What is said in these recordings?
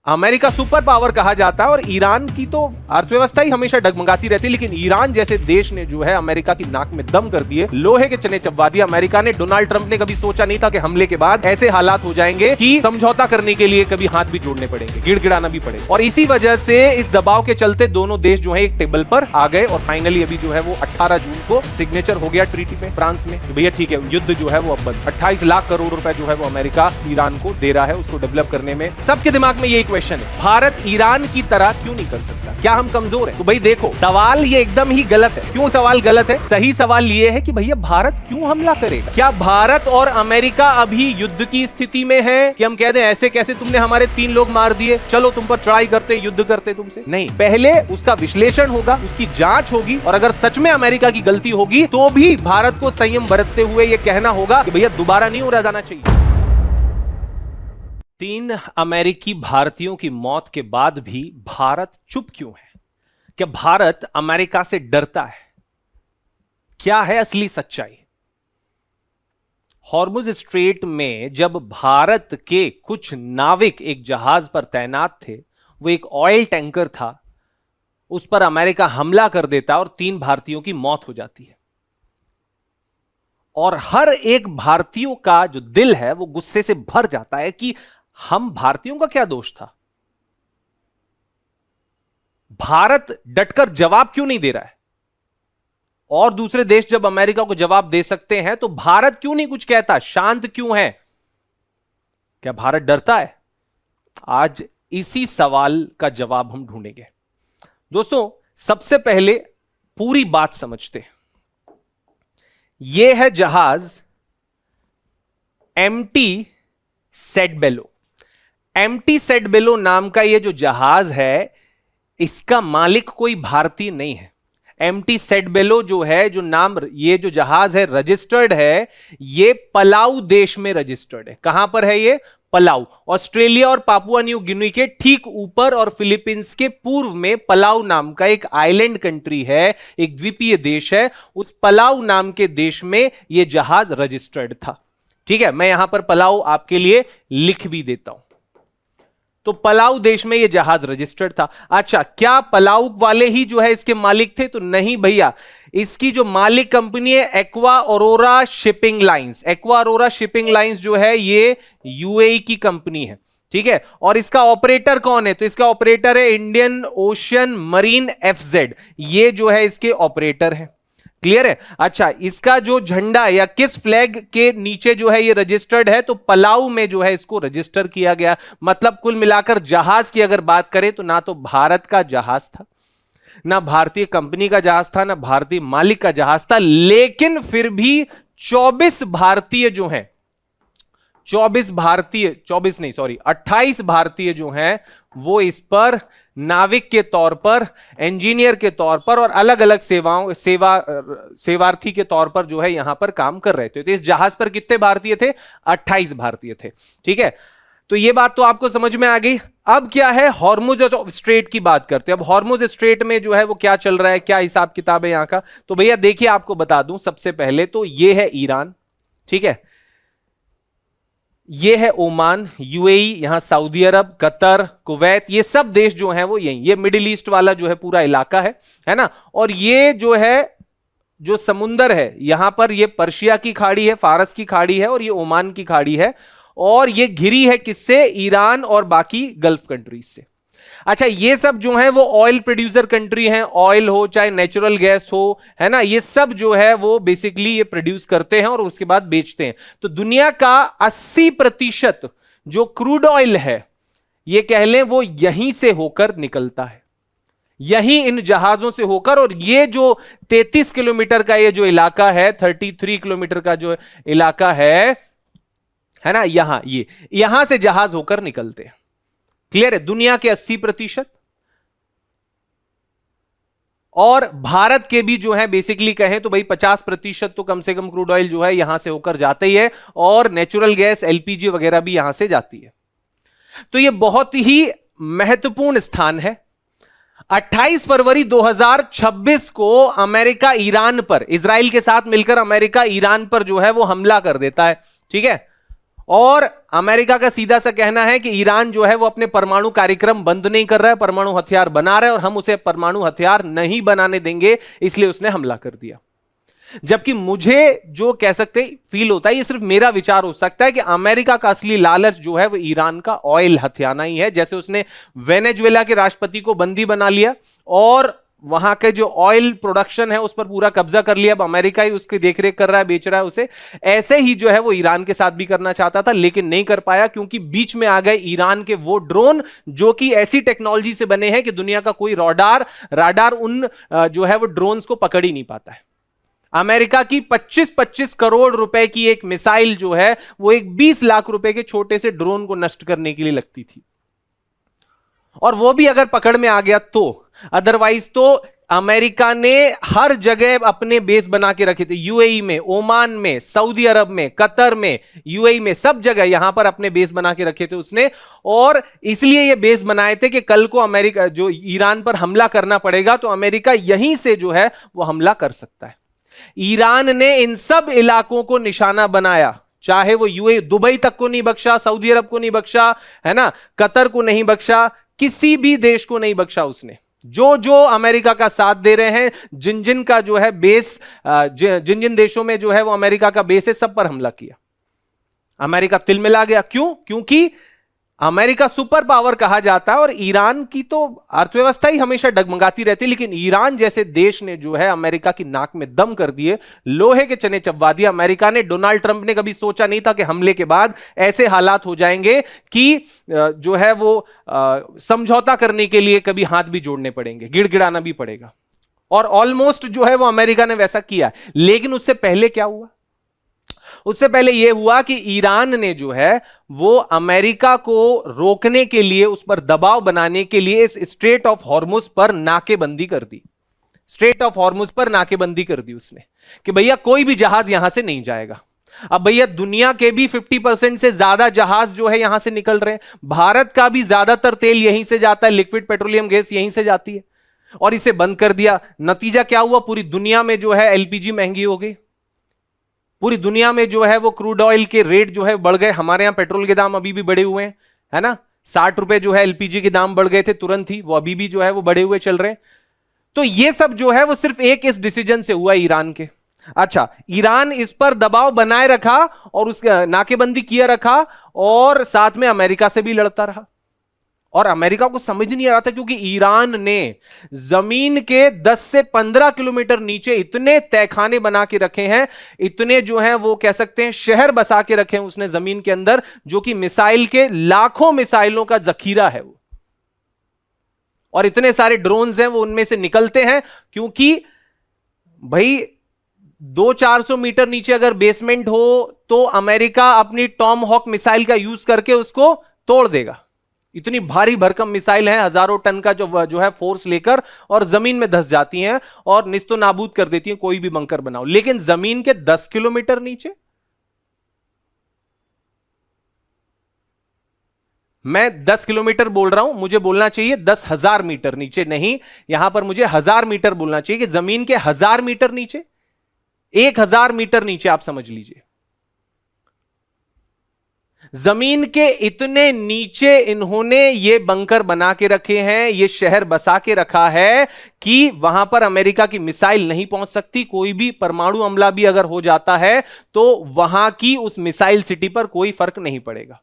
America super power कहा जाता है और ईरान की तो अर्थव्यवस्था ही हमेशा डगमगाती रहती है, लेकिन ईरान जैसे देश ने जो है अमेरिका की नाक में दम कर दिए, लोहे के चने चबवा दिए। अमेरिका ने, डोनाल्ड ट्रंप ने कभी सोचा नहीं था कि हमले के बाद ऐसे हालात हो जाएंगे कि समझौता करने के लिए कभी हाथ भी जोड़ने पड़ेंगे, गिड़गिड़ाना भी पड़ेगा। और इसी वजह से इस दबाव के चलते दोनों देश जो है एक टेबल पर आ गए और फाइनली अभी जो है वो 18 जून को सिग्नेचर हो गया ट्रीटी पे फ्रांस में। तो भैया ठीक है, युद्ध जो है वो अब बंद। 28 लाख करोड़ रुपए जो है वो अमेरिका ईरान को दे रहा है उसको डेवलप करने में। सबके दिमाग में यही क्वेश्चन है, भारत ईरान की तरह क्यों नहीं कर सकता? क्या हम कमजोर हैं? तो भाई देखो, सवाल ये एकदम ही गलत है। क्यों सवाल गलत है? सही सवाल ये है कि भैया भारत क्यों हमला करेगा? क्या भारत और अमेरिका अभी युद्ध की स्थिति में है कि हम कह दें ऐसे कैसे तुमने हमारे 3 लोग मार दिए, चलो तुम पर ट्राई करते, युद्ध करते तुमसे? नहीं, पहले उसका विश्लेषण होगा, उसकी जांच होगी, और अगर सच में अमेरिका की गलती होगी तो भी भारत को संयम बरतते हुए यह कहना होगा कि भैया दोबारा नहीं हो रहा जाना चाहिए। 3 अमेरिकी भारतीयों की मौत के बाद भी भारत चुप क्यों है? क्या भारत अमेरिका से डरता है? क्या है असली सच्चाई? हॉर्मुज स्ट्रेट में जब भारत के कुछ नाविक एक जहाज पर तैनात थे, वो एक ऑयल टैंकर था, उस पर अमेरिका हमला कर देता और 3 भारतीयों की मौत हो जाती है। और हर एक भारतीयों का जो दिल है वो गुस्से से भर जाता है कि हम भारतीयों का क्या दोष था? भारत डटकर जवाब क्यों नहीं दे रहा है? और दूसरे देश जब अमेरिका को जवाब दे सकते हैं तो भारत क्यों नहीं कुछ कहता, शांत क्यों है? क्या भारत डरता है? आज इसी सवाल का जवाब हम ढूंढेंगे। दोस्तों, सबसे पहले पूरी बात समझते हैं। यह है जहाज एमटी सेडबेलो। एमटी सेडबेलो नाम का यह जो जहाज है, इसका मालिक कोई भारतीय नहीं है। एमटी सेडबेलो जो है, जो नाम, ये जो जहाज है रजिस्टर्ड है, ये पलाऊ देश में रजिस्टर्ड है। कहां पर है ये? पलाऊ। ऑस्ट्रेलिया और पापुआ न्यू गिनी के ठीक ऊपर और फिलीपींस के पूर्व में पलाऊ नाम का एक आइलैंड कंट्री है, एक द्वीपीय देश है। उस पलाऊ नाम के देश में यह जहाज रजिस्टर्ड था। ठीक है, मैं यहां पर पलाऊ आपके लिए लिख भी देता हूं। तो पलाऊ देश में यह जहाज रजिस्टर्ड था। अच्छा, क्या पलाऊ वाले ही जो है इसके मालिक थे? तो नहीं भैया, इसकी जो मालिक कंपनी है aqua Arora shipping lines. Aqua Arora shipping lines जो है ये यूएई की कंपनी है। ठीक है, और इसका ऑपरेटर कौन है? तो इसका ऑपरेटर है इंडियन ओशियन मरीन एफजेड। ये जो है इसके ऑपरेटर है। क्लियर है? अच्छा, इसका जो झंडा या किस फ्लैग के नीचे जो है ये रजिस्टर्ड है? तो पलाऊ में जो है इसको रजिस्टर किया गया। मतलब कुल मिलाकर जहाज की अगर बात करें तो ना तो भारत का जहाज था, ना भारतीय कंपनी का जहाज था, ना भारतीय मालिक का जहाज था, लेकिन फिर भी 24 भारतीय जो हैं, 28 भारतीय जो हैं वो इस पर नाविक के तौर पर, इंजीनियर के तौर पर और अलग अलग सेवार्थी के तौर पर जो है यहां पर काम कर रहे थे। तो इस जहाज पर कितने भारतीय थे? 28 भारतीय थे। ठीक है, तो ये बात तो आपको समझ में आ गई। अब क्या है, हॉर्मुज स्ट्रेट की बात करते हैं। अब हॉर्मुज स्ट्रेट में जो है वो क्या चल रहा है, क्या हिसाब किताब है यहां का? तो भैया देखिए, आपको बता दूं, सबसे पहले तो ये है ईरान। ठीक है, ये है ओमान, यूएई, यहां सऊदी अरब, कतर, कुवैत, ये सब देश जो हैं वो यही, ये मिडिल ईस्ट वाला जो है पूरा इलाका है ना। और ये जो है, जो समुंदर है यहां पर, ये पर्शिया की खाड़ी है, फारस की खाड़ी है, और ये ओमान की खाड़ी है। और ये घिरी है किससे? ईरान और बाकी गल्फ कंट्रीज से। अच्छा, ये सब जो है वो ऑयल प्रोड्यूसर कंट्री हैं, ऑयल हो चाहे नेचुरल गैस हो, है ना, ये सब जो है वो बेसिकली ये प्रोड्यूस करते हैं और उसके बाद बेचते हैं। तो दुनिया का 80% जो क्रूड ऑयल है, ये कह लें वो यहीं से होकर निकलता है, यहीं इन जहाजों से होकर। और ये जो 33 किलोमीटर का ये जो इलाका है, 33 किलोमीटर का जो इलाका है ना, यहां से जहाज होकर निकलते हैं। क्लियर है? दुनिया के 80%। और भारत के भी जो है बेसिकली कहें तो भाई 50% तो कम से कम क्रूड ऑयल जो है यहां से होकर जाता ही है, और नेचुरल गैस एलपीजी वगैरह भी यहां से जाती है। तो यह बहुत ही महत्वपूर्ण स्थान है। 28 फरवरी 2026 को अमेरिका ईरान पर, इजराइल के साथ मिलकर अमेरिका ईरान पर जो है वो हमला कर देता है। ठीक है, और अमेरिका का सीधा सा कहना है कि ईरान जो है वो अपने परमाणु कार्यक्रम बंद नहीं कर रहा है, परमाणु हथियार बना रहा है और हम उसे परमाणु हथियार नहीं बनाने देंगे, इसलिए उसने हमला कर दिया। जबकि मुझे जो कह सकते फील होता है, ये सिर्फ मेरा विचार हो सकता है कि अमेरिका का असली लालच जो है वो ईरान का ऑयल हथियाना ही है। जैसे उसने वेनेजुएला के राष्ट्रपति को बंदी बना लिया और वहां के जो ऑयल प्रोडक्शन है उस पर पूरा कब्जा कर लिया, अब अमेरिका ही उसकी देखरेख कर रहा है, बेच रहा है उसे। ऐसे ही जो है वो ईरान के साथ भी करना चाहता था, लेकिन नहीं कर पाया, क्योंकि बीच में आ गए ईरान के वो ड्रोन जो कि ऐसी टेक्नोलॉजी से बने हैं कि दुनिया का कोई राडार उन जो है वो ड्रोन्स को पकड़ ही नहीं पाता है। अमेरिका की 25-25 करोड़ रुपए की एक मिसाइल जो है वो एक 20 लाख रुपए के छोटे से ड्रोन को नष्ट करने के लिए लगती थी, और वो भी अगर पकड़ में आ गया तो। अदरवाइज तो अमेरिका ने हर जगह अपने बेस बना के रखे थे, यूएई में, ओमान में, सऊदी अरब में, कतर में, यूएई में, सब जगह यहां पर अपने बेस बना के रखे थे उसने। और इसलिए ये बेस बनाए थे कि कल को अमेरिका जो ईरान पर हमला करना पड़ेगा तो अमेरिका यहीं से जो है वो हमला कर सकता है। ईरान ने इन सब इलाकों को निशाना बनाया, चाहे वो यूएई, दुबई तक को नहीं बख्शा, सऊदी अरब को नहीं बख्शा, है ना, कतर को नहीं बख्शा, किसी भी देश को नहीं बख्शा उसने। जो जो अमेरिका का साथ दे रहे हैं, जिन जिन का जो है बेस, जिन जिन देशों में जो है वो अमेरिका का बेस है, सब पर हमला किया। अमेरिका तिलमिला गया। क्यों? क्योंकि अमेरिका सुपर पावर कहा जाता है और ईरान की तो अर्थव्यवस्था ही हमेशा डगमगाती रहती है, लेकिन ईरान जैसे देश ने जो है अमेरिका की नाक में दम कर दिए, लोहे के चने चबवा दिए अमेरिका ने। डोनाल्ड ट्रंप ने कभी सोचा नहीं था कि हमले के बाद ऐसे हालात हो जाएंगे कि जो है वो समझौता करने के लिए कभी हाथ भी जोड़ने पड़ेंगे, गिड़गिड़ाना भी पड़ेगा। और ऑलमोस्ट जो है वो अमेरिका ने वैसा किया। लेकिन उससे पहले क्या हुआ? उससे पहले यह हुआ कि ईरान ने जो है वो अमेरिका को रोकने के लिए, उस पर दबाव बनाने के लिए इस स्ट्रेट ऑफ हॉर्मुज पर नाकेबंदी कर दी। स्ट्रेट ऑफ हॉर्मुज पर नाकेबंदी कर दी उसने कि भैया कोई भी जहाज यहां से नहीं जाएगा। अब भैया दुनिया के भी 50% से ज्यादा जहाज जो है यहां से निकल रहे हैं, भारत का भी ज्यादातर तेल यहीं से जाता है, लिक्विड पेट्रोलियम गैस यहीं से जाती है, और इसे बंद कर दिया। नतीजा क्या हुआ? पूरी दुनिया में जो है एलपीजी महंगी हो गई, पूरी दुनिया में जो है वो क्रूड ऑयल के रेट जो है बढ़ गए। हमारे यहां पेट्रोल के दाम अभी भी बढ़े हुए हैं, है ना, 60 रुपए जो है एलपीजी के दाम बढ़ गए थे तुरंत ही, वो अभी भी जो है वो बढ़े हुए चल रहे हैं। तो ये सब जो है वो सिर्फ एक इस डिसीजन से हुआ ईरान के। अच्छा, ईरान इस पर दबाव बनाए रखा और उसके नाकेबंदी किया रखा, और साथ में अमेरिका से भी लड़ता रहा। और अमेरिका को समझ नहीं आ रहा था, क्योंकि ईरान ने जमीन के 10 से 15 किलोमीटर नीचे इतने तहखाने बना के रखे हैं, इतने जो हैं वो कह सकते हैं शहर बसा के रखे हैं उसने जमीन के अंदर, जो कि मिसाइल के लाखों मिसाइलों का जखीरा है वो। और इतने सारे ड्रोन्स हैं वो उनमें से निकलते हैं, क्योंकि भाई 200-400 मीटर नीचे अगर बेसमेंट हो तो अमेरिका अपनी टॉम हॉक मिसाइल का यूज करके उसको तोड़ देगा। इतनी भारी भरकम मिसाइल है, हजारों टन का जो है फोर्स लेकर, और जमीन में धस जाती हैं और निस्तो नाबूद कर देती हैं कोई भी बंकर बनाओ। लेकिन जमीन के 10 किलोमीटर नीचे, मैं 10 किलोमीटर बोल रहा हूं, मुझे बोलना चाहिए 10,000 मीटर नीचे, नहीं, यहां पर मुझे 1000 मीटर बोलना चाहिए कि जमीन के 1000 मीटर नीचे, 1000 मीटर नीचे, आप समझ लीजिए जमीन के इतने नीचे इन्होंने ये बंकर बना के रखे हैं, ये शहर बसा के रखा है कि वहां पर अमेरिका की मिसाइल नहीं पहुंच सकती। कोई भी परमाणु हमला भी अगर हो जाता है तो वहां की उस मिसाइल सिटी पर कोई फर्क नहीं पड़ेगा,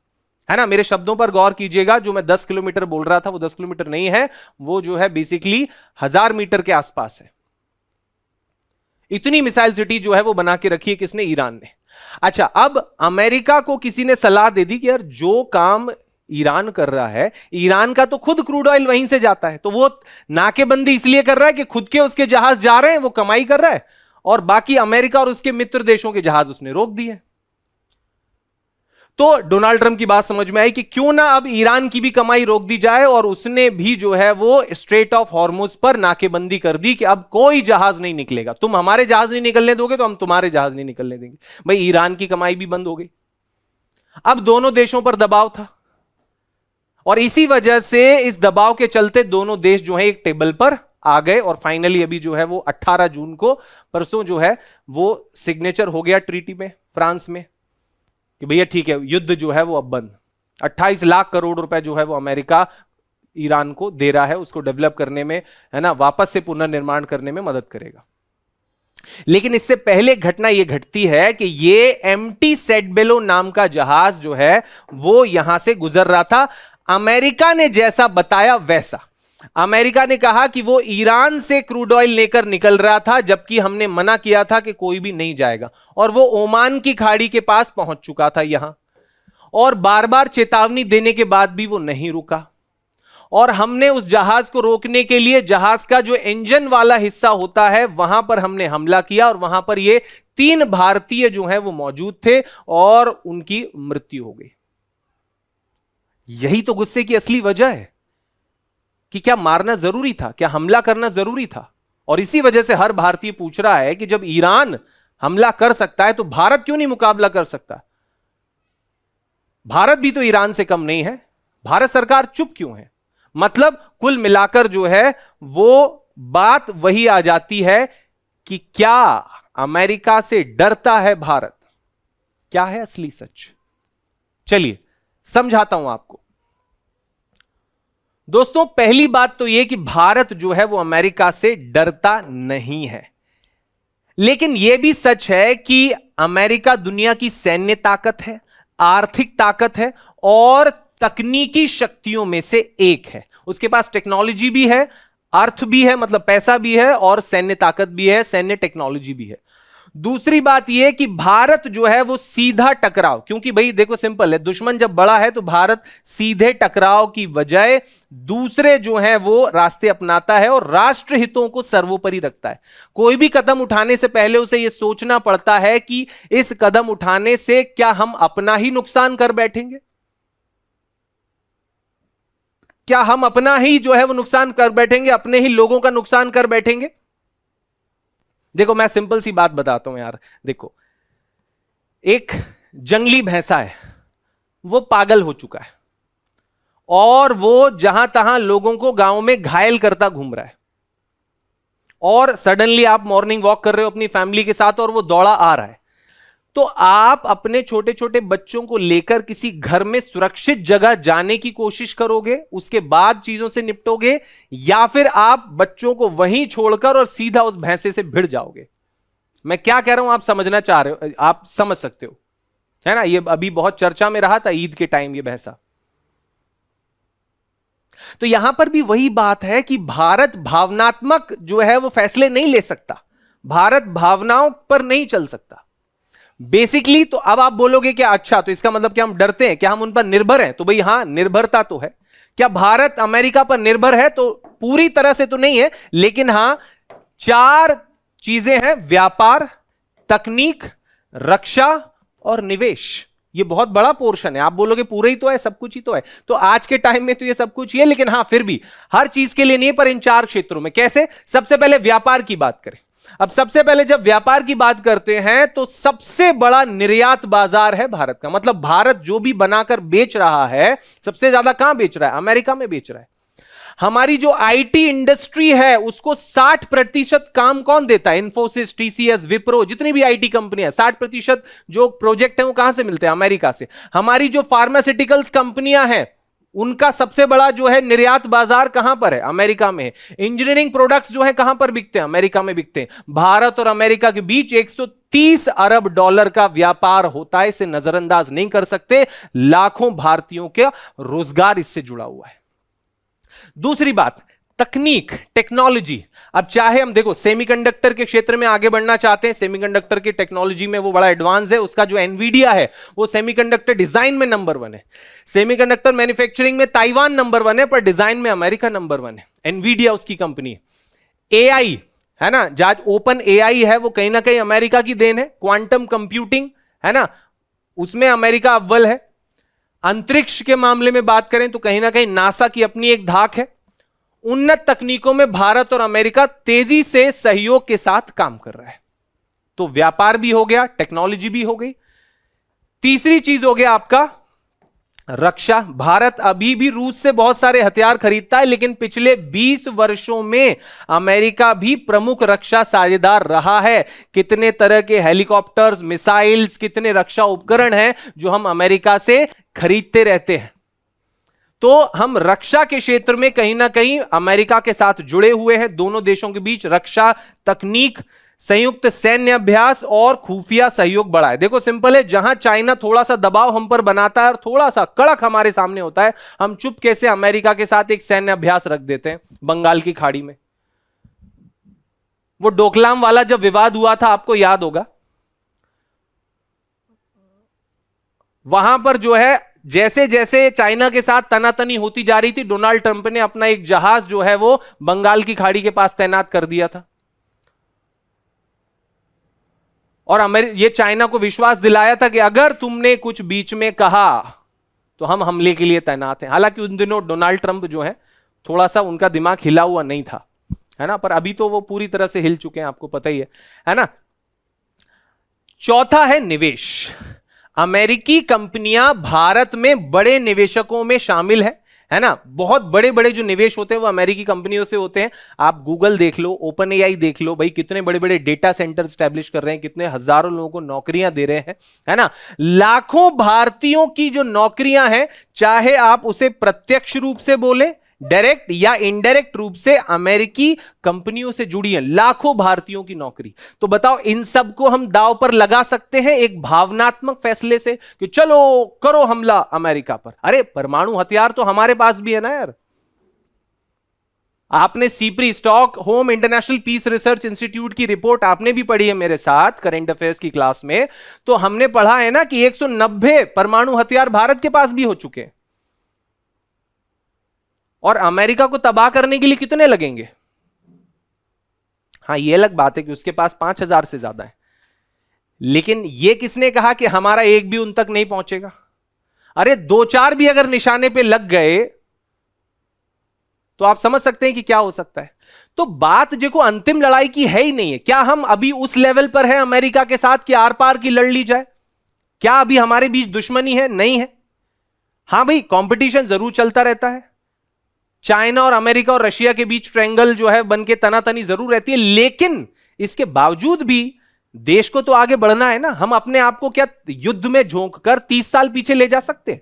है ना। मेरे शब्दों पर गौर कीजिएगा, जो मैं 10 किलोमीटर बोल रहा था वो 10 किलोमीटर नहीं है, वो जो है बेसिकली 1000 मीटर के आसपास है। इतनी मिसाइल सिटी जो है वो बना के रखी है किसने? ईरान ने। अच्छा, अब अमेरिका को किसी ने सलाह दे दी कि यार जो काम ईरान कर रहा है, ईरान का तो खुद क्रूड ऑयल वहीं से जाता है, तो वो नाकेबंदी इसलिए कर रहा है कि खुद के उसके जहाज जा रहे हैं, वो कमाई कर रहा है, और बाकी अमेरिका और उसके मित्र देशों के जहाज उसने रोक दिए। तो डोनाल्ड ट्रंप की बात समझ में आई कि क्यों ना अब ईरान की भी कमाई रोक दी जाए, और उसने भी जो है वो स्ट्रेट ऑफ हॉर्मुज पर नाकेबंदी कर दी कि अब कोई जहाज नहीं निकलेगा, तुम हमारे जहाज नहीं निकलने दोगे तो हम तुम्हारे जहाज नहीं निकलने देंगे। भाई ईरान की कमाई भी बंद हो गई। अब दोनों देशों पर दबाव था, और इसी वजह से इस दबाव के चलते दोनों देश जो है एक टेबल पर आ गए, और फाइनली अभी जो है वो 18 जून को, परसों जो है वो सिग्नेचर हो गया ट्रीटी में फ्रांस में। कि भैया ठीक है, युद्ध जो है वो अब बंद। 28 लाख करोड़ रुपए जो है वो अमेरिका ईरान को दे रहा है, उसको डेवलप करने में, है ना, वापस से पुनर्निर्माण करने में मदद करेगा। लेकिन इससे पहले घटना यह घटती है कि ये एमटी सेडबेलो नाम का जहाज जो है वो यहां से गुजर रहा था। अमेरिका ने जैसा बताया वैसा, अमेरिका ने कहा कि वो ईरान से क्रूड ऑयल लेकर निकल रहा था, जबकि हमने मना किया था कि कोई भी नहीं जाएगा, और वो ओमान की खाड़ी के पास पहुंच चुका था यहां, और बार बार चेतावनी देने के बाद भी वो नहीं रुका। और हमने उस जहाज को रोकने के लिए जहाज का जो इंजन वाला हिस्सा होता है वहां पर हमने हमला किया, और वहां पर ये 3 भारतीय जो हैं वो मौजूद थे और उनकी मृत्यु हो गई। यही तो गुस्से की असली वजह है कि क्या मारना जरूरी था, क्या हमला करना जरूरी था। और इसी वजह से हर भारतीय पूछ रहा है कि जब ईरान हमला कर सकता है तो भारत क्यों नहीं मुकाबला कर सकता। भारत भी तो ईरान से कम नहीं है, भारत सरकार चुप क्यों है। मतलब कुल मिलाकर जो है वो बात वही आ जाती है कि क्या अमेरिका से डरता है भारत, क्या है असली सच। चलिए समझाता हूं आपको। दोस्तों पहली बात तो यह कि भारत जो है वो अमेरिका से डरता नहीं है, लेकिन यह भी सच है कि अमेरिका दुनिया की सैन्य ताकत है, आर्थिक ताकत है और तकनीकी शक्तियों में से एक है। उसके पास टेक्नोलॉजी भी है, अर्थ भी है, मतलब पैसा भी है, और सैन्य ताकत भी है, सैन्य टेक्नोलॉजी भी है। दूसरी बात यह कि भारत जो है वो सीधा टकराव, क्योंकि भाई देखो सिंपल है, दुश्मन जब बड़ा है तो भारत सीधे टकराव की बजाय दूसरे जो है वो रास्ते अपनाता है और राष्ट्र हितों को सर्वोपरि रखता है। कोई भी कदम उठाने से पहले उसे यह सोचना पड़ता है कि इस कदम उठाने से क्या हम अपना ही नुकसान कर बैठेंगे, क्या हम अपना ही जो है वो नुकसान कर बैठेंगे, अपने ही लोगों का नुकसान कर बैठेंगे। देखो मैं सिंपल सी बात बताता हूं यार, देखो एक जंगली भैंसा है, वो पागल हो चुका है और वो जहां तहां लोगों को गांव में घायल करता घूम रहा है, और सडनली आप मॉर्निंग वॉक कर रहे हो अपनी फैमिली के साथ और वो दौड़ा आ रहा है, तो आप अपने छोटे छोटे बच्चों को लेकर किसी घर में सुरक्षित जगह जाने की कोशिश करोगे, उसके बाद चीजों से निपटोगे, या फिर आप बच्चों को वहीं छोड़कर और सीधा उस भैंसे से भिड़ जाओगे। मैं क्या कह रहा हूं आप समझना चाह रहे हो, आप समझ सकते हो, है ना। ये अभी बहुत चर्चा में रहा था ईद के टाइम ये भैंसा। तो यहां पर भी वही बात है कि भारत भावनात्मक जो है वो फैसले नहीं ले सकता, भारत भावनाओं पर नहीं चल सकता बेसिकली। तो अब आप बोलोगे क्या, अच्छा तो इसका मतलब क्या हम डरते हैं, क्या हम उन पर निर्भर हैं। तो भाई हां, निर्भरता तो है। क्या भारत अमेरिका पर निर्भर है, तो पूरी तरह से तो नहीं है, लेकिन हां 4 चीजें हैं, व्यापार, तकनीक, रक्षा और निवेश। ये बहुत बड़ा पोर्शन है। आप बोलोगे पूरा ही तो है, सब कुछ ही तो है, तो आज के टाइम में तो ये सब कुछ ही है, लेकिन हां फिर भी हर चीज के लिए नहीं, पर इन 4 क्षेत्रों में। कैसे? सबसे पहले व्यापार की बात करें। अब सबसे पहले जब व्यापार की बात करते हैं तो सबसे बड़ा निर्यात बाजार है भारत का। मतलब भारत जो भी बनाकर बेच रहा है, सबसे ज्यादा कहां बेच रहा है? अमेरिका में बेच रहा है। हमारी जो आईटी इंडस्ट्री है उसको 60% काम कौन देता है? इंफोसिस, टीसीएस, विप्रो, जितनी भी आईटी कंपनियां, 60% जो प्रोजेक्ट है वो कहां से मिलते हैं? अमेरिका से। हमारी जो फार्मास्यूटिकल्स कंपनियां हैं उनका सबसे बड़ा जो है निर्यात बाजार कहां पर है? अमेरिका में है। इंजीनियरिंग प्रोडक्ट्स जो है कहां पर बिकते हैं? अमेरिका में बिकते हैं। भारत और अमेरिका के बीच 130 अरब डॉलर का व्यापार होता है, इसे नजरअंदाज नहीं कर सकते। लाखों भारतीयों का रोजगार इससे जुड़ा हुआ है। दूसरी बात, तकनीक, टेक्नोलॉजी। अब चाहे हम देखो सेमीकंडक्टर के क्षेत्र में आगे बढ़ना चाहते हैं, सेमीकंडक्टर की टेक्नोलॉजी में वो बड़ा एडवांस है, उसका जो एनवीडिया है वो सेमीकंडक्टर डिजाइन में नंबर 1 है। सेमीकंडक्टर मैन्युफैक्चरिंग में ताइवान नंबर 1 है, पर डिजाइन में अमेरिका नंबर 1 है। एनवीडिया उसकी कंपनी है। एआई है ना, आज ओपन एआई है वो कहीं ना कहीं अमेरिका की देन है। क्वांटम कंप्यूटिंग है ना, उसमें अमेरिका अव्वल है। अंतरिक्ष के मामले में बात करें तो कहीं ना कहीं नासा की अपनी एक धाक है। उन्नत तकनीकों में भारत और अमेरिका तेजी से सहयोग के साथ काम कर रहा है। तो व्यापार भी हो गया, टेक्नोलॉजी भी हो गई। तीसरी चीज हो गया आपका रक्षा, भारत अभी भी रूस से बहुत सारे हथियार खरीदता है, लेकिन पिछले 20 वर्षों में अमेरिका भी प्रमुख रक्षा साझेदार रहा है। कितने तरह के हेलीकॉप्टर्स, मिसाइल्स, कितने रक्षा उपकरण हैं जो हम अमेरिका से खरीदते रहते हैं। तो हम रक्षा के क्षेत्र में कहीं ना कहीं अमेरिका के साथ जुड़े हुए हैं। दोनों देशों के बीच रक्षा तकनीक, संयुक्त सैन्य अभ्यास और खुफिया सहयोग बढ़ा है। देखो सिंपल है, जहां चाइना थोड़ा सा दबाव हम पर बनाता है और थोड़ा सा कड़क हमारे सामने होता है, हम चुपके से अमेरिका के साथ एक सैन्य अभ्यास रख देते हैं बंगाल की खाड़ी में। वो डोकलाम वाला जब विवाद हुआ था, आपको याद होगा, वहां पर जो है जैसे जैसे चाइना के साथ तनातनी होती जा रही थी, डोनाल्ड ट्रंप ने अपना एक जहाज जो है वो बंगाल की खाड़ी के पास तैनात कर दिया था और ये चाइना को विश्वास दिलाया था कि अगर तुमने कुछ बीच में कहा तो हम हमले के लिए तैनात हैं। हालांकि उन दिनों डोनाल्ड ट्रंप जो है थोड़ा सा उनका दिमाग हिला हुआ नहीं था, है ना, पर अभी तो वो पूरी तरह से हिल चुके हैं, आपको पता ही है ना। चौथा है निवेश। अमेरिकी कंपनियां भारत में बड़े निवेशकों में शामिल है ना। बहुत बड़े बड़े जो निवेश होते हैं वो अमेरिकी कंपनियों से होते हैं। आप गूगल देख लो, ओपन एआई देख लो, भाई कितने बड़े बड़े डेटा सेंटर स्टैब्लिश कर रहे हैं, कितने हजारों लोगों को नौकरियां दे रहे हैं, है ना। लाखों भारतीयों की जो नौकरियां हैं, चाहे आप उसे प्रत्यक्ष रूप से बोले, डायरेक्ट या इनडायरेक्ट रूप से, अमेरिकी कंपनियों से जुड़ी है लाखों भारतीयों की नौकरी। तो बताओ, इन सब को हम दांव पर लगा सकते हैं एक भावनात्मक फैसले से कि चलो करो हमला अमेरिका पर? अरे परमाणु हथियार तो हमारे पास भी है ना यार। आपने SIPRI, Stockholm international peace research institute की रिपोर्ट आपने भी पढ़ी है मेरे साथ करंट अफेयर्स की क्लास में। तो हमने पढ़ा है ना कि 190 परमाणु हथियार भारत के पास भी हो चुके हैं, और अमेरिका को तबाह करने के लिए कितने लगेंगे? हाँ, यह अलग बात है कि उसके पास 5,000 से ज्यादा है, लेकिन यह किसने कहा कि हमारा एक भी उन तक नहीं पहुंचेगा? अरे 2-4 भी अगर निशाने पे लग गए तो आप समझ सकते हैं कि क्या हो सकता है। तो बात देखो अंतिम लड़ाई की है ही नहीं है। क्या हम अभी उस लेवल पर हैं अमेरिका के साथ कि आर पार की लड़ ली जाए? क्या अभी हमारे बीच दुश्मनी है? नहीं है। हां भाई, कंपटीशन जरूर चलता रहता है। चाइना और अमेरिका और रशिया के बीच ट्रायंगल जो है बन के तनातनी जरूर रहती है, लेकिन इसके बावजूद भी देश को तो आगे बढ़ना है ना। हम अपने आप को क्या युद्ध में झोंक कर 30 साल पीछे ले जा सकते?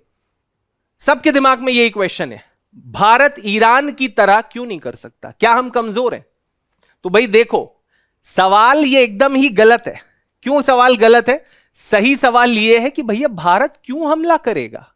सबके दिमाग में यही क्वेश्चन है। भारत ईरान की तरह क्यों नहीं कर सकता? क्या हम कमजोर हैं? तो भाई देखो, सवाल ये एकदम ही गलत है। क्यों सवाल गलत है? सही सवाल यह है कि भैया भारत क्यों हमला करेगा?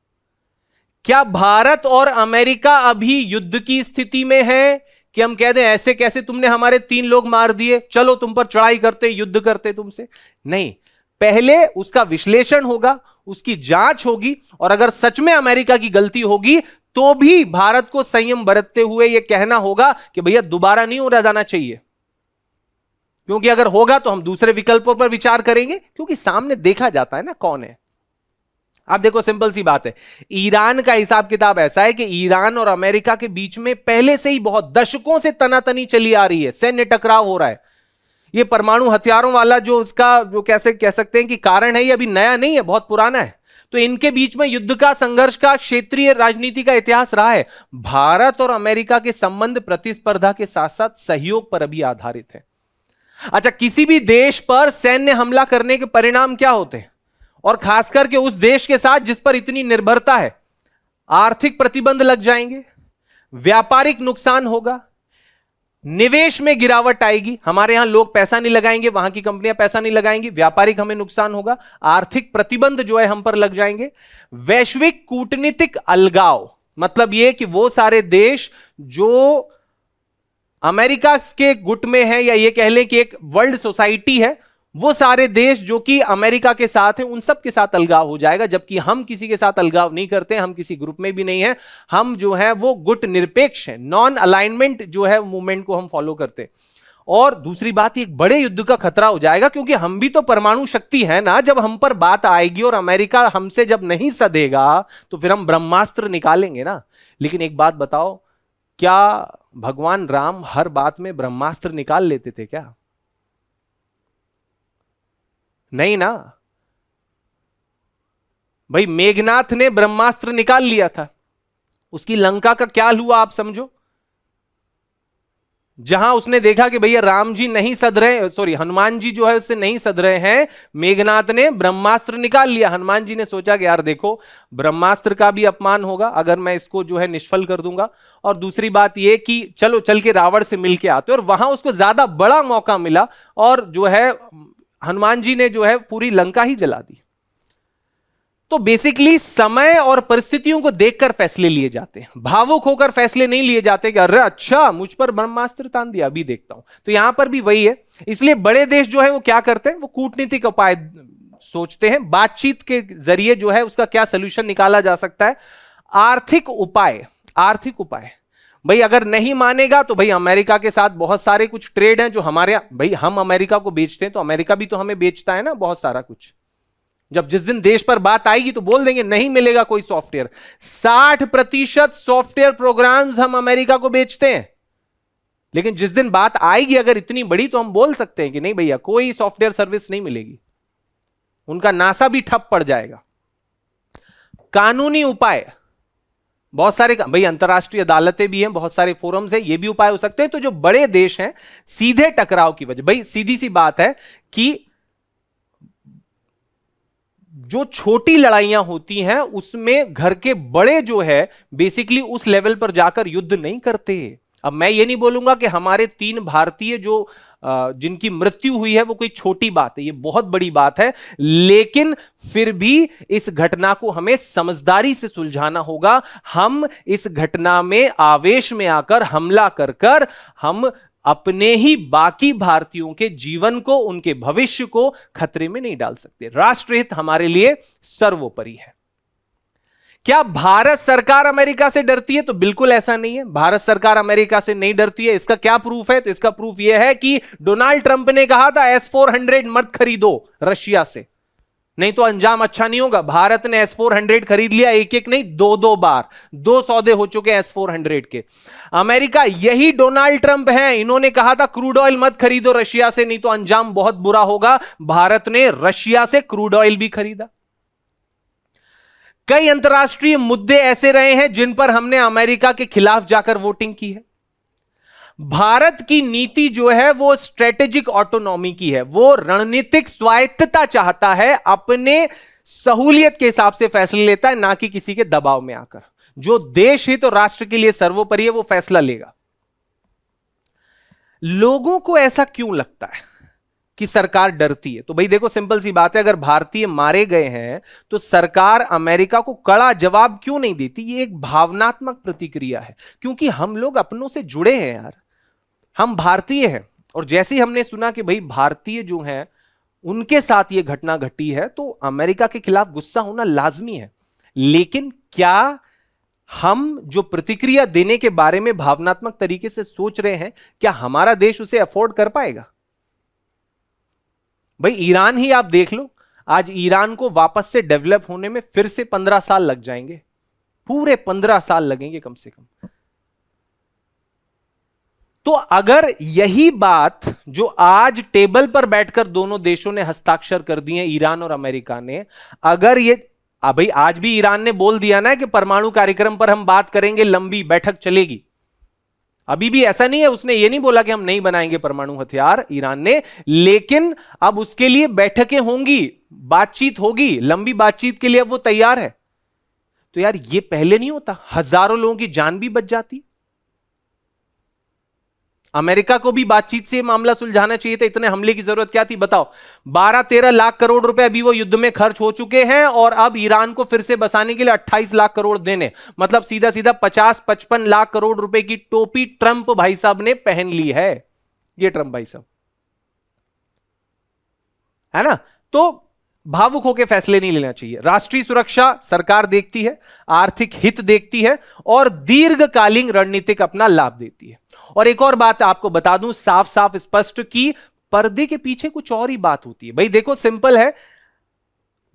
क्या भारत और अमेरिका अभी युद्ध की स्थिति में है कि हम कह दें ऐसे कैसे तुमने हमारे 3 लोग मार दिए, चलो तुम पर चढ़ाई करते, युद्ध करते तुमसे? नहीं, पहले उसका विश्लेषण होगा, उसकी जांच होगी, और अगर सच में अमेरिका की गलती होगी तो भी भारत को संयम बरतते हुए यह कहना होगा कि भैया दोबारा नहीं हो जाना चाहिए, क्योंकि अगर होगा तो हम दूसरे विकल्पों पर विचार करेंगे, क्योंकि सामने देखा जाता है ना कौन है। आप देखो, सिंपल सी बात है, ईरान का हिसाब किताब ऐसा है कि ईरान और अमेरिका के बीच में पहले से ही बहुत दशकों से तनातनी चली आ रही है, सैन्य टकराव हो रहा है। ये परमाणु हथियारों वाला जो उसका जो कैसे कह सकते हैं कि कारण है, ये अभी नया नहीं है, बहुत पुराना है। तो इनके बीच में युद्ध का, संघर्ष का, क्षेत्रीय राजनीति का इतिहास रहा है। भारत और अमेरिका के संबंध प्रतिस्पर्धा के साथ साथ सहयोग पर अभी आधारित है। अच्छा, किसी भी देश पर सैन्य हमला करने के परिणाम क्या होते हैं, और खास करके उस देश के साथ जिस पर इतनी निर्भरता है? आर्थिक प्रतिबंध लग जाएंगे, व्यापारिक नुकसान होगा, निवेश में गिरावट आएगी, हमारे यहां लोग पैसा नहीं लगाएंगे, वहां की कंपनियां पैसा नहीं लगाएंगी, व्यापारिक हमें नुकसान होगा, आर्थिक प्रतिबंध जो है हम पर लग जाएंगे। वैश्विक कूटनीतिक अलगाव, मतलब यह कि वो सारे देश जो अमेरिका के गुट में है, या ये कह लें कि एक वर्ल्ड सोसाइटी है, वो सारे देश जो कि अमेरिका के साथ हैं, उन सब के साथ अलगाव हो जाएगा। जबकि हम किसी के साथ अलगाव नहीं करते, हम किसी ग्रुप में भी नहीं है, हम जो है वो गुट निरपेक्ष हैं, नॉन अलाइनमेंट जो है मूवमेंट को हम फॉलो करते। और दूसरी बात, एक बड़े युद्ध का खतरा हो जाएगा, क्योंकि हम भी तो परमाणु शक्ति है ना। जब हम पर बात आएगी और अमेरिका हमसे जब नहीं सधेगा तो फिर हम ब्रह्मास्त्र निकालेंगे ना। लेकिन एक बात बताओ, क्या भगवान राम हर बात में ब्रह्मास्त्र निकाल लेते थे क्या? नहीं ना। भाई मेघनाथ ने ब्रह्मास्त्र निकाल लिया था, उसकी लंका का क्या हुआ आप समझो। जहां उसने देखा कि भैया राम जी नहीं सध रहे, सॉरी हनुमान जी जो है उससे नहीं सध रहे हैं, मेघनाथ ने ब्रह्मास्त्र निकाल लिया। हनुमान जी ने सोचा कि यार देखो ब्रह्मास्त्र का भी अपमान होगा अगर मैं इसको जो है निष्फल कर दूंगा, और दूसरी बात यह कि चलो चल के रावण से मिलके आते, और वहां उसको ज्यादा बड़ा मौका मिला और जो है हनुमान जी ने जो है पूरी लंका ही जला दी। तो बेसिकली समय और परिस्थितियों को देखकर फैसले लिए जाते हैं, भावुक होकर फैसले नहीं लिए जाते कि अरे अच्छा मुझ पर ब्रह्मास्त्र तान दिया अभी देखता हूं। तो यहां पर भी वही है, इसलिए बड़े देश जो है वो क्या करते हैं, वो कूटनीतिक उपाय सोचते हैं, बातचीत के जरिए जो है उसका क्या सोल्यूशन निकाला जा सकता है। आर्थिक उपाय, आर्थिक उपाय भाई अगर नहीं मानेगा तो भाई अमेरिका के साथ बहुत सारे कुछ ट्रेड हैं जो हमारे, भाई हम अमेरिका को बेचते हैं तो अमेरिका भी तो हमें बेचता है ना बहुत सारा कुछ। जब जिस दिन देश पर बात आएगी तो बोल देंगे नहीं मिलेगा कोई सॉफ्टवेयर। 60% सॉफ्टवेयर प्रोग्राम्स हम अमेरिका को बेचते हैं, लेकिन जिस दिन बात आएगी अगर इतनी बड़ी तो हम बोल सकते हैं कि नहीं भैया कोई सॉफ्टवेयर सर्विस नहीं मिलेगी, उनका नासा भी ठप पड़ जाएगा। कानूनी उपाय बहुत सारे, भाई अंतरराष्ट्रीय अदालतें भी हैं, बहुत सारे फोरम्स हैं, ये भी उपाय हो सकते हैं। तो जो बड़े देश हैं सीधे टकराव की वजह, भाई सीधी सी बात है कि जो छोटी लड़ाइयां होती हैं उसमें घर के बड़े जो है बेसिकली उस लेवल पर जाकर युद्ध नहीं करते। अब मैं ये नहीं बोलूंगा कि हमारे 3 भारतीय जो जिनकी मृत्यु हुई है वो कोई छोटी बात है, ये बहुत बड़ी बात है, लेकिन फिर भी इस घटना को हमें समझदारी से सुलझाना होगा। हम इस घटना में आवेश में आकर हमला कर कर हम अपने ही बाकी भारतीयों के जीवन को, उनके भविष्य को खतरे में नहीं डाल सकते। राष्ट्रहित हमारे लिए सर्वोपरि है। क्या भारत सरकार अमेरिका से डरती है? तो बिल्कुल ऐसा नहीं है, भारत सरकार अमेरिका से नहीं डरती है। इसका क्या प्रूफ है? तो इसका प्रूफ यह है कि डोनाल्ड ट्रंप ने कहा था S-400 मत खरीदो रशिया से, नहीं तो अंजाम अच्छा नहीं होगा। भारत ने S-400 खरीद लिया, एक एक नहीं 2-2 बार, 2 सौदे हो चुके हैं S-400 के। अमेरिका, यही डोनाल्ड ट्रंप हैं, इन्होंने कहा था क्रूड ऑयल मत खरीदो रशिया से, नहीं तो अंजाम बहुत बुरा होगा। भारत ने रशिया से क्रूड ऑयल भी खरीदा। कई अंतरराष्ट्रीय मुद्दे ऐसे रहे हैं जिन पर हमने अमेरिका के खिलाफ जाकर वोटिंग की है। भारत की नीति जो है वो स्ट्रेटेजिक ऑटोनॉमी की है, वो रणनीतिक स्वायत्तता चाहता है, अपने सहूलियत के हिसाब से फैसले लेता है, ना कि किसी के दबाव में आकर। जो देश हित और राष्ट्र के लिए सर्वोपरि है वो फैसला लेगा। लोगों को ऐसा क्यों लगता है कि सरकार डरती है? तो भाई देखो सिंपल सी बात है, अगर भारतीय मारे गए हैं तो सरकार अमेरिका को कड़ा जवाब क्यों नहीं देती? ये एक भावनात्मक प्रतिक्रिया है, क्योंकि हम लोग अपनों से जुड़े हैं यार, हम भारतीय हैं। और जैसे ही हमने सुना कि भाई भारतीय जो हैं उनके साथ ये घटना घटी है तो अमेरिका के खिलाफ गुस्सा होना लाजमी है। लेकिन क्या हम जो प्रतिक्रिया देने के बारे में भावनात्मक तरीके से सोच रहे हैं, क्या हमारा देश उसे अफोर्ड कर पाएगा? भाई ईरान ही आप देख लो, आज ईरान को वापस से डेवलप होने में फिर से 15 साल लग जाएंगे, पूरे 15 साल लगेंगे कम से कम। तो अगर यही बात जो आज टेबल पर बैठकर दोनों देशों ने हस्ताक्षर कर दिए, ईरान और अमेरिका ने, अगर ये भाई आज भी ईरान ने बोल दिया ना कि परमाणु कार्यक्रम पर हम बात करेंगे, लंबी बैठक चलेगी, अभी भी ऐसा नहीं है, उसने ये नहीं बोला कि हम नहीं बनाएंगे परमाणु हथियार ईरान ने, लेकिन अब उसके लिए बैठकें होंगी, बातचीत होगी, लंबी बातचीत के लिए अब वो तैयार है। तो यार ये पहले नहीं होता, हजारों लोगों की जान भी बच जाती। अमेरिका को भी बातचीत से मामला सुलझाना चाहिए था, इतने हमले की जरूरत क्या थी बताओ? 12-13 लाख करोड़ रुपए अभी वो युद्ध में खर्च हो चुके हैं, और अब ईरान को फिर से बसाने के लिए 28 लाख करोड़ देने, मतलब सीधा सीधा 50-55 लाख करोड़ रुपए की टोपी ट्रंप भाई साहब ने पहन ली है। ये ट्रंप भाई साहब है ना। तो भावुक होकर फैसले नहीं लेना चाहिए। राष्ट्रीय सुरक्षा सरकार देखती है, आर्थिक हित देखती है, और दीर्घकालीन रणनीतिक अपना लाभ देती है। और एक और बात आपको बता दूं साफ साफ स्पष्ट, कि पर्दे के पीछे कुछ और ही बात होती है। भाई देखो सिंपल है,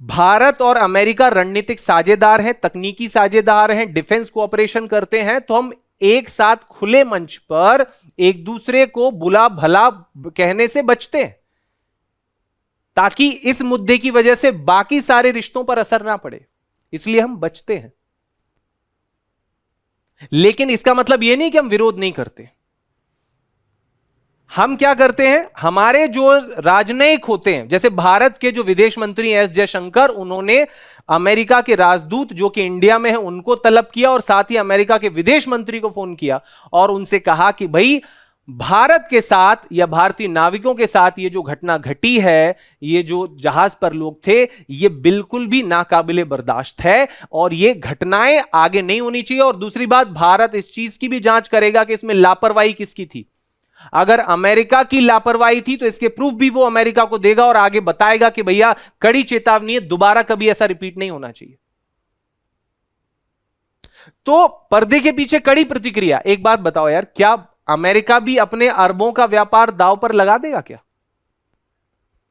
भारत और अमेरिका रणनीतिक साझेदार हैं, तकनीकी साझेदार हैं, डिफेंस कोऑपरेशन करते हैं, तो हम एक साथ खुले मंच पर एक दूसरे को बुला भला कहने से बचते हैं, ताकि इस मुद्दे की वजह से बाकी सारे रिश्तों पर असर ना पड़े। इसलिए हम बचते हैं। लेकिन इसका मतलब यह नहीं कि हम विरोध नहीं करते। हम क्या करते हैं, हमारे जो राजनयिक होते हैं, जैसे भारत के जो विदेश मंत्री एस जयशंकर, उन्होंने अमेरिका के राजदूत जो कि इंडिया में है उनको तलब किया और साथ ही अमेरिका के विदेश मंत्री को फोन किया और उनसे कहा कि भाई भारत के साथ या भारतीय नाविकों के साथ ये जो घटना घटी है, ये जो जहाज पर लोग थे, ये बिल्कुल भी नाकाबिले बर्दाश्त है और ये घटनाएं आगे नहीं होनी चाहिए। और दूसरी बात, भारत इस चीज की भी जांच करेगा कि इसमें लापरवाही किसकी थी। अगर अमेरिका की लापरवाही थी तो इसके प्रूफ भी वो अमेरिका को देगा और आगे बताएगा कि भैया कड़ी चेतावनी है, दोबारा कभी ऐसा रिपीट नहीं होना चाहिए। तो पर्दे के पीछे कड़ी प्रतिक्रिया। एक बात बताओ यार, क्या अमेरिका भी अपने अरबों का व्यापार दांव पर लगा देगा क्या?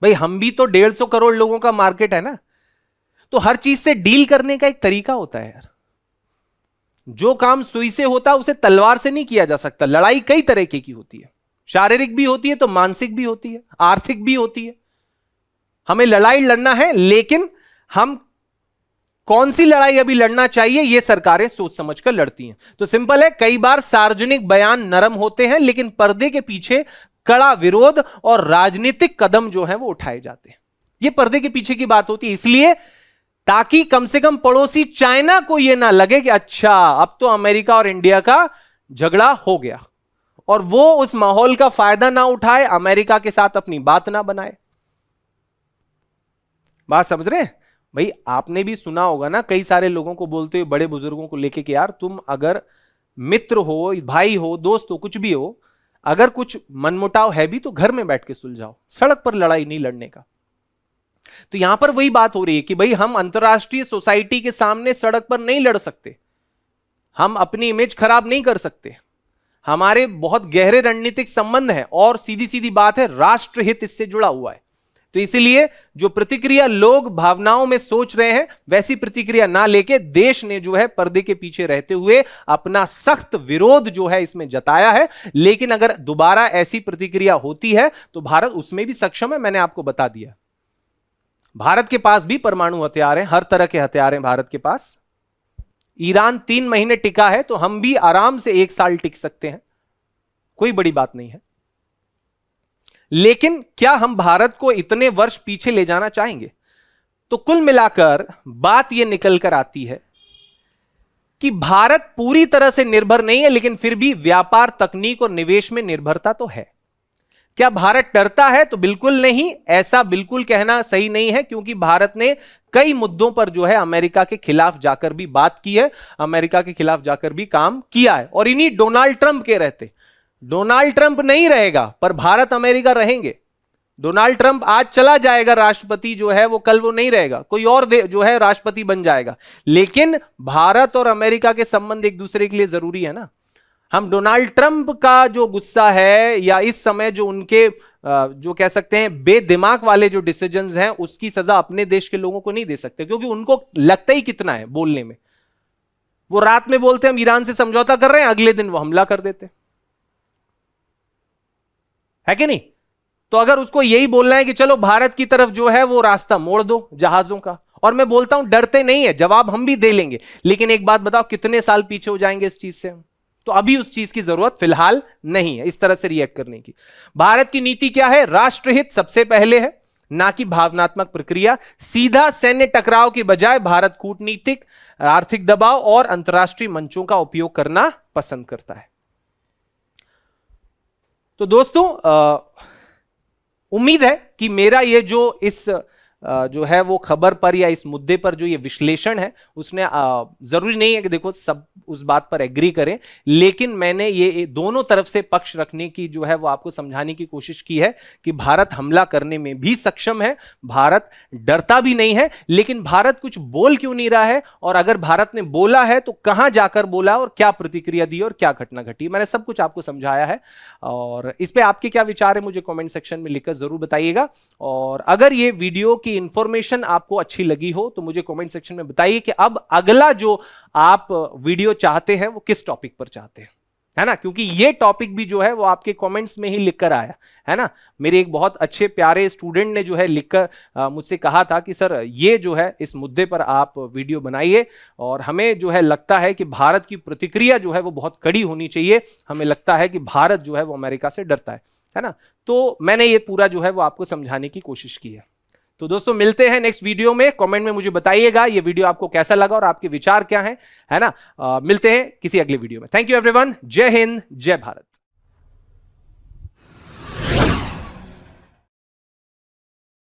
भाई हम भी तो 150 करोड़ लोगों का मार्केट है ना। तो हर चीज से डील करने का एक तरीका होता है यार। जो काम सुई से होता है उसे तलवार से नहीं किया जा सकता। लड़ाई कई तरीके की होती है, शारीरिक भी होती है तो मानसिक भी होती है, आर्थिक भी होती है। हमें लड़ाई लड़ना है, लेकिन हम कौन सी लड़ाई अभी लड़ना चाहिए यह सरकारें सोच समझकर लड़ती हैं। तो सिंपल है, कई बार सार्वजनिक बयान नरम होते हैं लेकिन पर्दे के पीछे कड़ा विरोध और राजनीतिक कदम जो है वो उठाए जाते हैं। यह पर्दे के पीछे की बात होती है, इसलिए ताकि कम से कम पड़ोसी चाइना को यह ना लगे कि अच्छा अब तो अमेरिका और इंडिया का झगड़ा हो गया, और वो उस माहौल का फायदा ना उठाए, अमेरिका के साथ अपनी बात ना बनाए। बात समझ रहे हैं भाई? आपने भी सुना होगा ना, कई सारे लोगों को बोलते हुए, बड़े बुजुर्गों को लेके कि यार तुम अगर मित्र हो, भाई हो, दोस्त हो, कुछ भी हो, अगर कुछ मनमुटाव है भी तो घर में बैठ के सुलझाओ, सड़क पर लड़ाई नहीं लड़ने का। तो यहां पर वही बात हो रही है कि भाई हम अंतरराष्ट्रीय सोसाइटी के सामने सड़क पर नहीं लड़ सकते, हम अपनी इमेज खराब नहीं कर सकते, हमारे बहुत गहरे रणनीतिक संबंध हैं और सीधी सीधी बात है, राष्ट्रहित इससे जुड़ा हुआ है। तो इसीलिए जो प्रतिक्रिया लोग भावनाओं में सोच रहे हैं वैसी प्रतिक्रिया ना लेके देश ने जो है पर्दे के पीछे रहते हुए अपना सख्त विरोध जो है इसमें जताया है। लेकिन अगर दोबारा ऐसी प्रतिक्रिया होती है तो भारत उसमें भी सक्षम है। मैंने आपको बता दिया, भारत के पास भी परमाणु हथियार हैं, हर तरह के हथियार हैं भारत के पास। ईरान 3 महीने टिका है तो हम भी आराम से 1 साल टिक सकते हैं, कोई बड़ी बात नहीं है। लेकिन क्या हम भारत को इतने वर्ष पीछे ले जाना चाहेंगे? तो कुल मिलाकर बात यह निकल कर आती है कि भारत पूरी तरह से निर्भर नहीं है, लेकिन फिर भी व्यापार, तकनीक और निवेश में निर्भरता तो है। क्या भारत डरता है? तो बिल्कुल नहीं, ऐसा बिल्कुल कहना सही नहीं है, क्योंकि भारत ने कई मुद्दों पर जो है अमेरिका के खिलाफ जाकर भी बात की है, अमेरिका के खिलाफ जाकर भी काम किया है। और इन्हीं डोनाल्ड ट्रंप के रहते, डोनाल्ड ट्रंप नहीं रहेगा पर भारत अमेरिका रहेंगे। डोनाल्ड ट्रंप आज चला जाएगा, राष्ट्रपति जो है वो कल वो नहीं रहेगा, कोई और जो है राष्ट्रपति बन जाएगा, लेकिन भारत और अमेरिका के संबंध एक दूसरे के लिए जरूरी है ना। हम डोनाल्ड ट्रंप का जो गुस्सा है या इस समय जो उनके जो कह सकते हैं बेदिमाग वाले जो डिसीजंस हैं उसकी सजा अपने देश के लोगों को नहीं दे सकते, क्योंकि उनको लगता ही कितना है बोलने में। वो रात में बोलते हैं हम ईरान से समझौता कर रहे हैं, अगले दिन वो हमला कर देते है कि नहीं। तो अगर उसको यही बोलना है कि चलो भारत की तरफ जो है वो रास्ता मोड़ दो जहाजों का, और मैं बोलता हूं डरते नहीं है, जवाब हम भी दे लेंगे, लेकिन एक बात बताओ कितने साल पीछे हो जाएंगे इस चीज से? तो अभी उस चीज की जरूरत फिलहाल नहीं है इस तरह से रिएक्ट करने की। भारत की नीति क्या है? राष्ट्रहित सबसे पहले है, ना कि भावनात्मक प्रक्रिया। सीधा सैन्य टकराव के बजाय भारत कूटनीतिक, आर्थिक दबाव और अंतरराष्ट्रीय मंचों का उपयोग करना पसंद करता है। तो दोस्तों उम्मीद है कि मेरा ये जो इस जो है वो खबर पर या इस मुद्दे पर जो ये विश्लेषण है उसने जरूरी नहीं है कि देखो सब उस बात पर एग्री करें, लेकिन मैंने ये दोनों तरफ से पक्ष रखने की जो है वो आपको समझाने की कोशिश की है कि भारत हमला करने में भी सक्षम है, भारत डरता भी नहीं है, लेकिन भारत कुछ बोल क्यों नहीं रहा है, और अगर भारत ने बोला है तो कहां जाकर बोला और क्या प्रतिक्रिया दी और क्या घटना घटी, मैंने सब कुछ आपको समझाया है। और इस पे आपके क्या विचार है मुझे कमेंट सेक्शन में लिखकर जरूर बताइएगा। और अगर ये वीडियो की इंफॉर्मेशन आपको अच्छी लगी हो तो मुझे कमेंट सेक्शन में बताइए कि अब अगला जो आप वीडियो चाहते हैं वो किस टॉपिक पर चाहते हैं। है ना, क्योंकि ये टॉपिक भी जो है वो आपके कमेंट्स में ही लिखकर आया है ना। मेरे एक बहुत अच्छे प्यारे स्टूडेंट ने जो है लिखकर मुझसे कहा था कि सर ये जो है इस मुद्दे पर आप वीडियो बनाइए, और हमें जो है लगता है कि भारत की प्रतिक्रिया जो है वो बहुत कड़ी होनी चाहिए, हमें लगता है कि भारत जो है वो अमेरिका से डरता है ना। तो मैंने ये पूरा जो है वो आपको समझाने की कोशिश की है। तो दोस्तों मिलते हैं नेक्स्ट वीडियो में, कमेंट में मुझे बताइएगा ये वीडियो आपको कैसा लगा और आपके विचार क्या हैं, है ना। मिलते हैं किसी अगले वीडियो में। थैंक यू एवरीवन, जय हिंद, जय भारत।